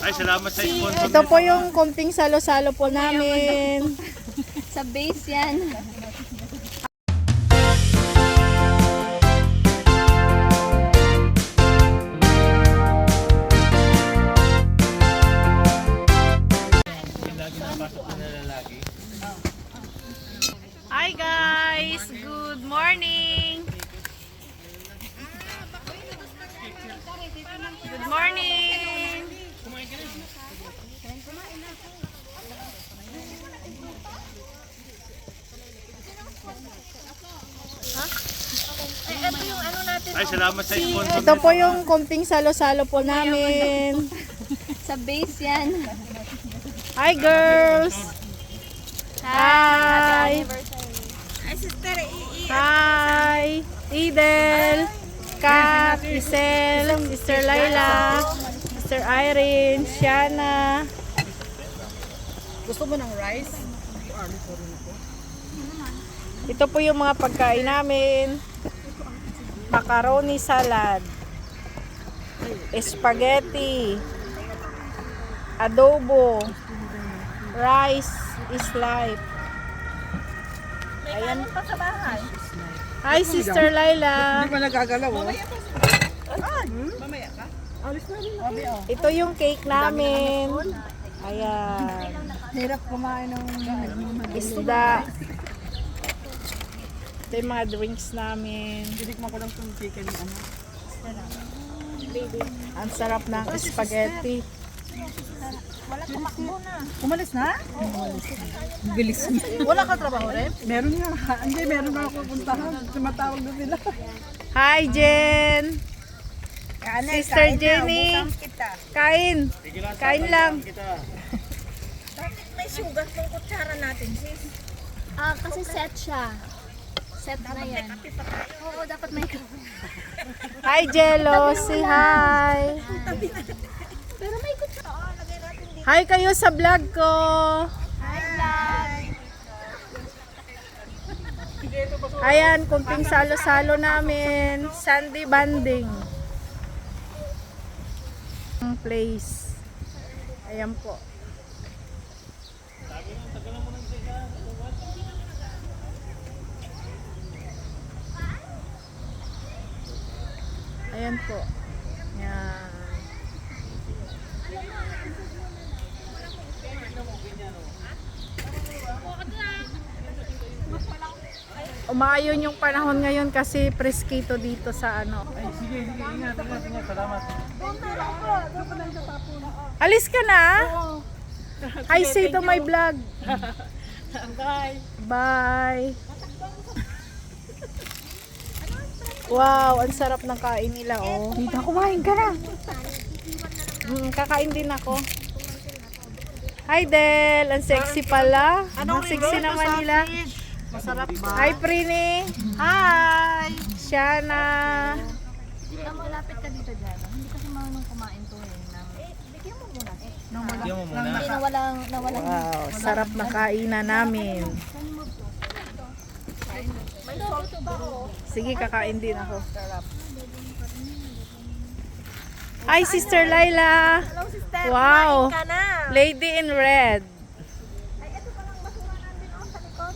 Ay, salamat sa sponsor. Ito po yung konting salo-salo po namin. Sa base yan. Hi guys! Good morning! Good morning! Ay, salamat sa sponsor. Ito po yung konting salo-salo po namin. Sa base yan. Hi girls! Hi! Ay, sister, Hi! Idel! Kat, Isel, Sister Laila, Sister Irene, Shiana. Gusto mo ng rice? Ito po yung mga pagkain namin. Macaroni salad, spaghetti, adobo, rice is life. Ayan. pa sa bahay. Hi Sister Laila. Hindi pa nagagalaw, oh. Mamaya ka? Alis na rin. Ito yung cake namin. Ayan. Hirap kumain ng Isda. Ito yung mga drinks namin. Tinikman ko lang itong chicken. Ang sarap ng spaghetti. Umalis na? Bilis na. Wala ka trabaho rin? Meron nga. Hindi, meron na ako puntahan. Tumatawag na sila. Hi Jen! Sister Jenny! Kain! Kain lang! May sugat ng kutsara natin, sis. Kasi set siya. Set na yan. Oo, dapat may Hi Jello! Say hi! Pero may kutsara. Oo, lagay natin dito. Hi kayo sa vlog ko! Hi, vlog. Ayan, kunting salo-salo namin. Sunday banding. Ang place. Ayan po. Ayan po. Yan. Umaayon yung panahon ngayon kasi preskito dito sa ano. Sige, ingat. Salamat. Alis ka na? Hi, say to my vlog. Bye. Bye. Wow, ang sarap ng kain nila, oh. Dito, kumain ka na. Kakain din ako. Hi, Del. Ang sexy pala. Ang sexy naman nila. Masarap ba? Hi, Prini. Hi! Shiana. Malapit ka dito dyan. Hindi kasi marunong kumain to eh. Bigyan mo muna. Bigyan mo muna. Hindi na walang. Wow, sarap na kainan namin. May salt ba o? Sige, kakain din ako. Hi, Sister Laila. Hello, sister. Wow. Kumain ka na. Lady in red. Ay, ito palang basura natin sa likod.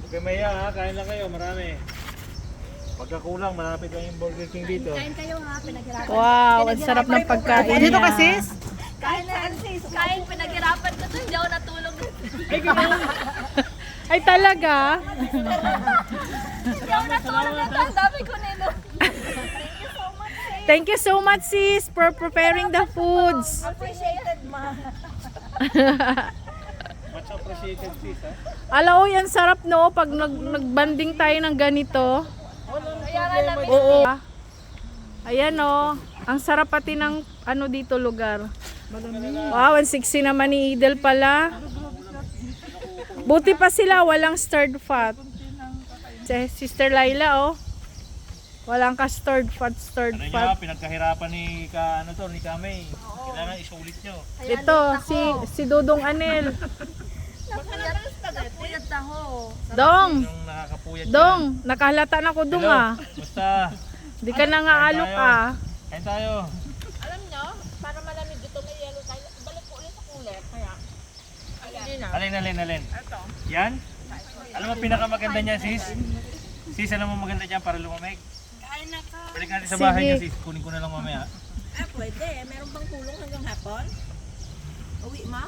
Okay, Maya ha. Kain lang kayo. Marami. Pagkakulang, malapit lang yung Burger King dito. Kain kayo ha. Pinaghirapan. Wow, ang sarap ng pagkain Dito niya. ka, sis? Kain na, sis. Kain, pinaghirapan ko to. Hindi ako natulog. Ay, talaga? Hindi ako natulog nito. Ang dami ko nilo. Thank you so much, sis, for preparing the foods. Appreciated, ma. Much appreciated, sis ha. Alam mo, yan sarap no, pag nagbanding tayo ng ganito. Kaya nga namin. Oo. Ayan oh, ang sarap pati ng ano dito lugar. Wow, ang sexy naman ni Idel pala. Buti pa sila, walang stirred fat. Sister Laila oh. Walang ka stirred fat. Ano nyo, pinagkahirapan ni Kamay. Kailangan isulit nyo. Ito, si Dudong Anel. Puyat na ho. Dong, Yung nakakapuyat Dong, nakahalata na ko dong ah. Basta. Di ka na nga alok ah. Kain tayo. Alam nyo, para malamig ito may Alin. Yan? Alam mo pinakamaganda niya, sis? Sis, alam mo maganda dyan para lumamig? Balik natin sa bahay niya, sis. Kunin ko na lang mamaya. Pwede. Meron bang tulong hanggang hapon? Uwi mo?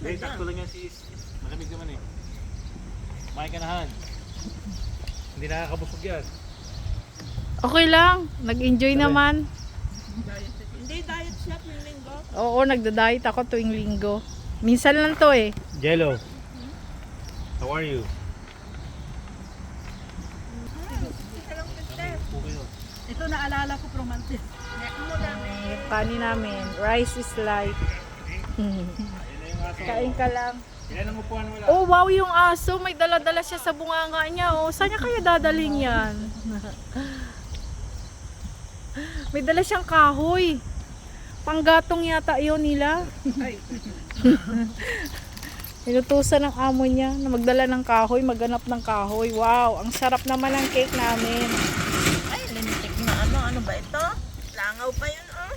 Wait, sakto lang yan, sis. Malamig naman eh. Kumain ka na, Han. Hindi nakakabusog yan. Okay lang. Nag-enjoy naman. Hindi, diet siya tuwing linggo. Oo, nagda-diet ako tuwing linggo. Minsan lang to eh. Jello. How are you? Ito naalala ko from Mantis. Yung kanin namin. Rice is life. Kain ka lang. Ilan ang upuan wala? Oh, wow, yung aso. May dala-dala siya sa bunganga niya. Oh, saan niya kaya dadalhin yan? May dala siyang kahoy. Panggatong yata yun nila. Inutusan ng amo niya na magdala ng kahoy, maghanap ng kahoy. Wow, ang sarap naman ng cake namin. Ay, linitik na ano. Ano ba ito? Langaw pa yun, oh.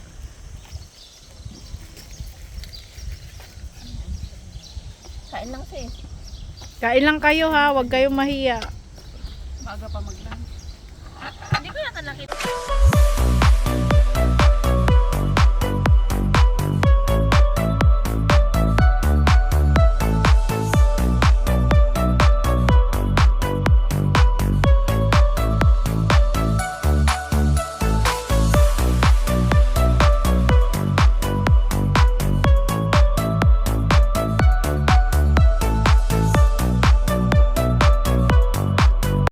Kain lang sis. Kain lang kayo ha, huwag kayong mahiya. Maaga pa mag